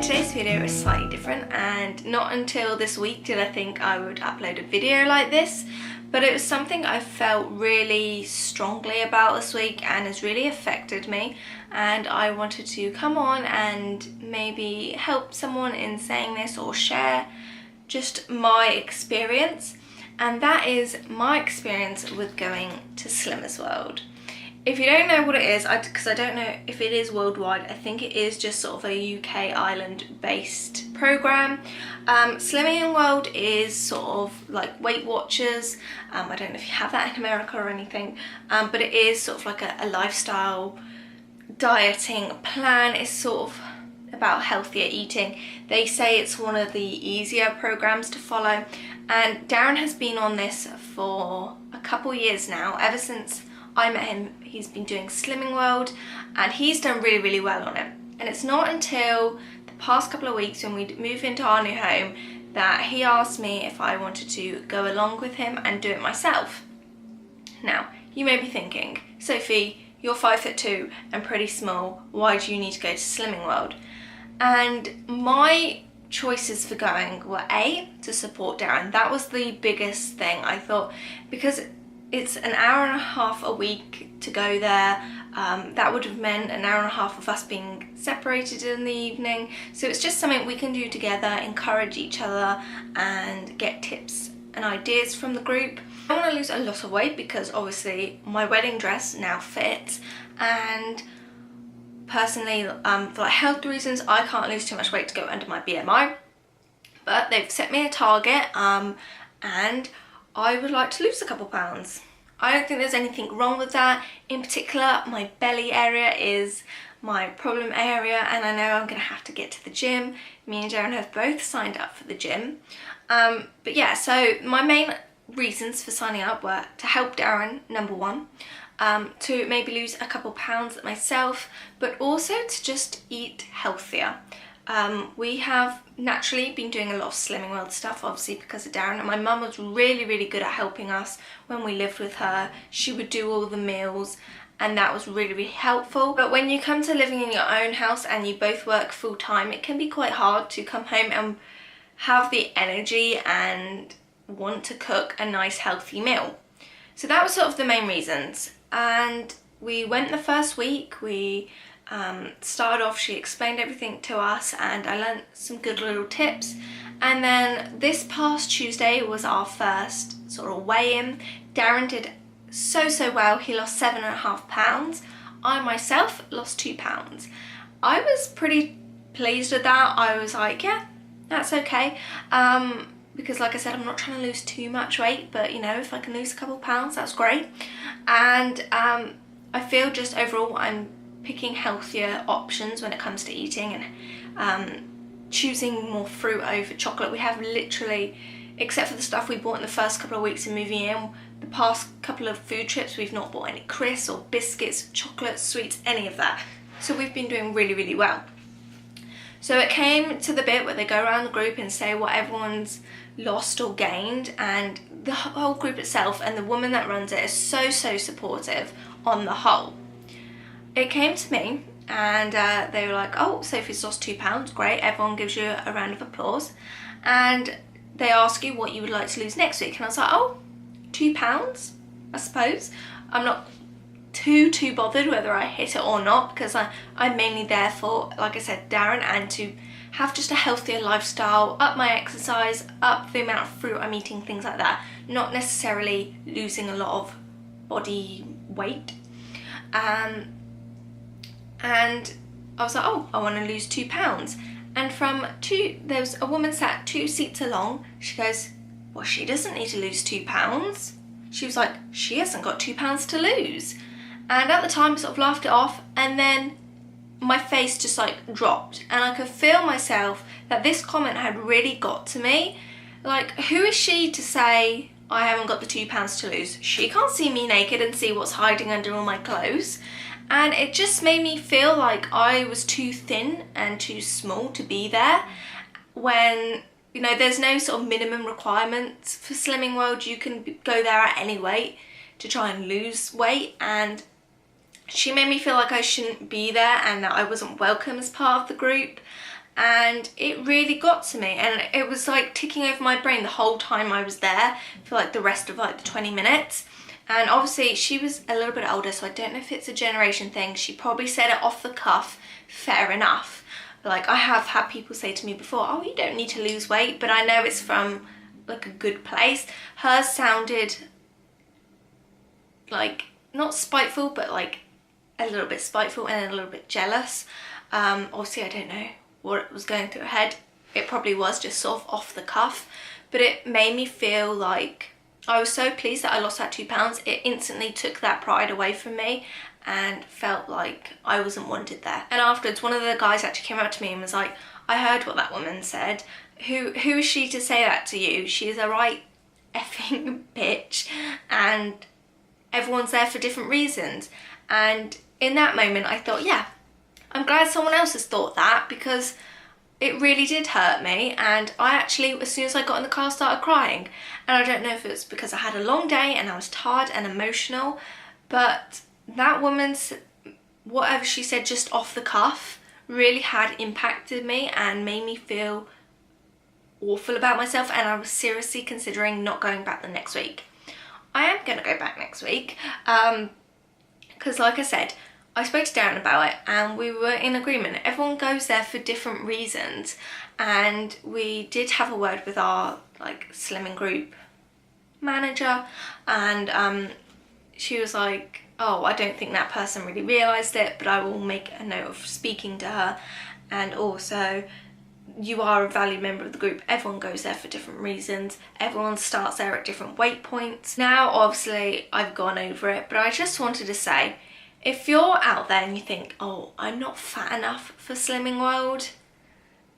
today's video is slightly different, and not until this week did I think I would upload a video like this, but it was something I felt really strongly about this week and has really affected me, and I wanted to come on and maybe help someone in saying this or share just my experience, and that is my experience with going to Slimmers World. If you don't know what it is, because I don't know if it is worldwide, I think it is just sort of a UK island based program. Slimming World is sort of like Weight Watchers. I don't know if you have that in America or anything, but it is sort of like a lifestyle dieting plan. It's sort of about healthier eating. They say it's one of the easier programs to follow, and Darren has been on this for a couple years now. Ever since I met him, he's been doing Slimming World, and he's done really well on it. And it's not until the past couple of weeks when we moved into our new home that he asked me if I wanted to go along with him and do it myself. Now, you may be thinking, Sophie, you're 5'2" and pretty small, why do you need to go to Slimming World? And my choices for going were A, to support Darren. That was the biggest thing. I thought, because it's an hour and a half a week to go there, that would have meant an hour and a half of us being separated in the evening, so it's just something we can do together, encourage each other and get tips and ideas from the group. I want to lose a lot of weight because obviously my wedding dress now fits, and personally for like health reasons I can't lose too much weight to go under my BMI, but they've set me a target and I would like to lose a couple pounds. I don't think there's anything wrong with that. In particular, my belly area is my problem area, and I know I'm going to have to get to the gym. Me and Darren have both signed up for the gym. But yeah, so my main reasons for signing up were to help Darren, number one, to maybe lose a couple pounds myself, but also to just eat healthier. We have naturally been doing a lot of Slimming World stuff, obviously because of Darren, and my mum was really good at helping us when we lived with her. She would do all the meals, and that was really helpful. But when you come to living in your own house and you both work full time, it can be quite hard to come home and have the energy and want to cook a nice healthy meal. So that was sort of the main reasons. And we went the first week. We started off, she explained everything to us, and I learned some good little tips. And then this past Tuesday was our first sort of weigh-in. Darren did so well. He lost 7.5 pounds. I myself lost 2 pounds. I was pretty pleased with that. I was like, yeah, that's okay, because like I said, I'm not trying to lose too much weight, but you know, if I can lose a couple pounds, that's great. And I feel just overall I'm picking healthier options when it comes to eating, and choosing more fruit over chocolate. We have literally, except for the stuff we bought in the first couple of weeks of moving in, the past couple of food trips, we've not bought any crisps or biscuits, chocolate, sweets, any of that. So we've been doing really well. So it came to the bit where they go around the group and say what everyone's lost or gained, and the whole group itself and the woman that runs it is so supportive on the whole. It came to me and they were like, oh, Sophie's lost 2 pounds, great, everyone gives you a round of applause, and they ask you what you would like to lose next week, and I was like, oh, 2 pounds, I suppose. I'm not too bothered whether I hit it or not, because I'm mainly there for, like I said, Darren, and to have just a healthier lifestyle, up my exercise, up the amount of fruit I'm eating, things like that, not necessarily losing a lot of body weight. And I was like, oh, I want to lose 2 pounds. And there was a woman sat 2 seats along. She goes, well, she doesn't need to lose 2 pounds. She was like, she hasn't got 2 pounds to lose. And at the time I sort of laughed it off, and then my face just like dropped, and I could feel myself that this comment had really got to me. Like, who is she to say I haven't got the 2 pounds to lose? She can't see me naked and see what's hiding under all my clothes. And it just made me feel like I was too thin and too small to be there, when, you know, there's no sort of minimum requirements for Slimming World. You can go there at any weight to try and lose weight, and she made me feel like I shouldn't be there and that I wasn't welcome as part of the group. and it really got to me, and it was like ticking over my brain the whole time I was there for like the rest of like the 20 minutes. And obviously she was a little bit older, so I don't know if it's a generation thing. She probably said it off the cuff, fair enough. Like, I have had people say to me before, oh, you don't need to lose weight, but I know it's from like a good place. Hers sounded like not spiteful, but like a little bit spiteful and a little bit jealous. Obviously I don't know what was going through her head. It probably was just sort of off the cuff, but it made me feel like I was so pleased that I lost that 2 pounds. It instantly took that pride away from me and felt like I wasn't wanted there. And afterwards, one of the guys actually came up to me and was like, I heard what that woman said. Who is she to say that to you? She is a right effing bitch, and everyone's there for different reasons. And in that moment I thought, yeah, I'm glad someone else has thought that, because it really did hurt me. And I actually, as soon as I got in the car, started crying. And I don't know if it's because I had a long day and I was tired and emotional, but that woman's, whatever she said just off the cuff, really had impacted me and made me feel awful about myself, and I was seriously considering not going back the next week. I am going to go back next week, because like I said, I spoke to Darren about it and we were in agreement. Everyone goes there for different reasons, and we did have a word with our like slimming group manager, and she was like, oh, I don't think that person really realised it, but I will make a note of speaking to her. And also, you are a valued member of the group. Everyone goes there for different reasons. Everyone starts there at different weight points. Now, obviously, I've gone over it, but I just wanted to say, if you're out there and you think, oh, I'm not fat enough for Slimming World,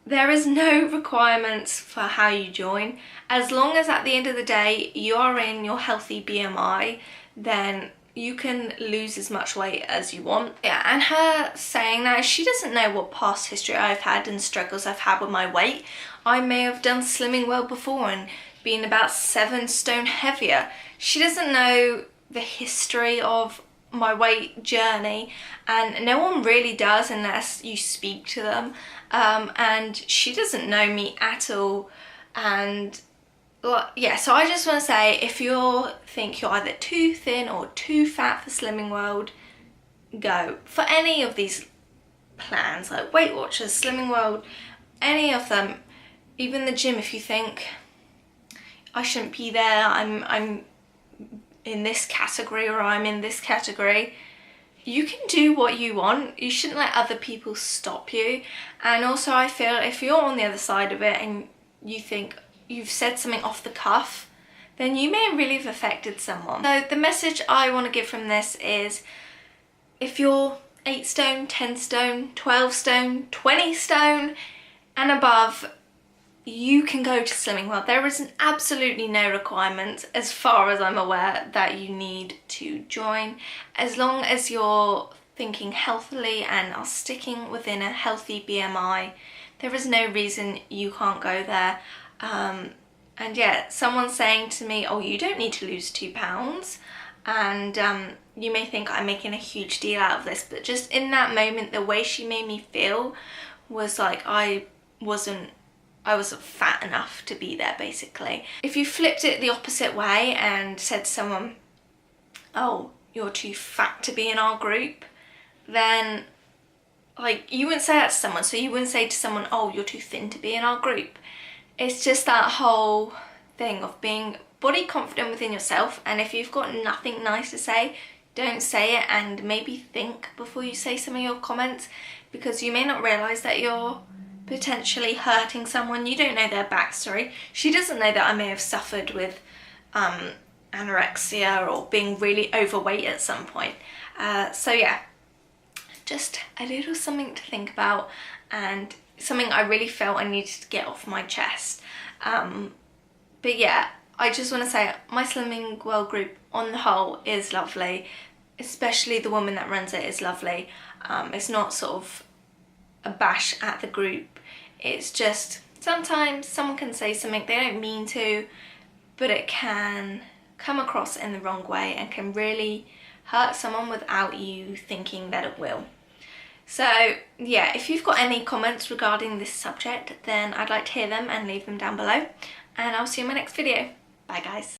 there is no requirements for how you join. As long as at the end of the day, you are in your healthy BMI, then you can lose as much weight as you want. Yeah, and her saying that, she doesn't know what past history I've had and struggles I've had with my weight. I may have done Slimming World before and been about 7 stone heavier. She doesn't know the history of my weight journey, and no one really does unless you speak to them. And she doesn't know me at all. And yeah, so I just want to say, if you think you're either too thin or too fat for Slimming World, go. For any of these plans, like Weight Watchers, Slimming World, any of them, even the gym, if you think, I shouldn't be there, I'm in this category or I'm in this category, you can do what you want. You shouldn't let other people stop you. And also, I feel if you're on the other side of it and you think you've said something off the cuff, then you may really have affected someone. So the message I want to give from this is, if you're 8 stone, 10 stone, 12 stone, 20 stone and above, you can go to Slimming World. There is absolutely no requirement, as far as I'm aware, that you need to join. As long as you're thinking healthily and are sticking within a healthy BMI, there is no reason you can't go there. And yeah, someone saying to me, oh, you don't need to lose 2 pounds. And you may think I'm making a huge deal out of this, but just in that moment, the way she made me feel was like I wasn't fat enough to be there, basically. If you flipped it the opposite way and said to someone, oh, you're too fat to be in our group, then like you wouldn't say that to someone. So you wouldn't say to someone, oh, you're too thin to be in our group. It's just that whole thing of being body confident within yourself, and if you've got nothing nice to say, don't say it, and maybe think before you say some of your comments, because you may not realise that you're potentially hurting someone. You don't know their backstory. She doesn't know that I may have suffered with anorexia or being really overweight at some point. So yeah, just a little something to think about, and something I really felt I needed to get off my chest. But yeah, I just want to say my Slimming World group on the whole is lovely, especially the woman that runs it is lovely. It's not sort of a bash at the group. It's just sometimes someone can say something they don't mean to, but it can come across in the wrong way and can really hurt someone without you thinking that it will. So yeah, if you've got any comments regarding this subject, then I'd like to hear them and leave them down below. And I'll see you in my next video. Bye guys.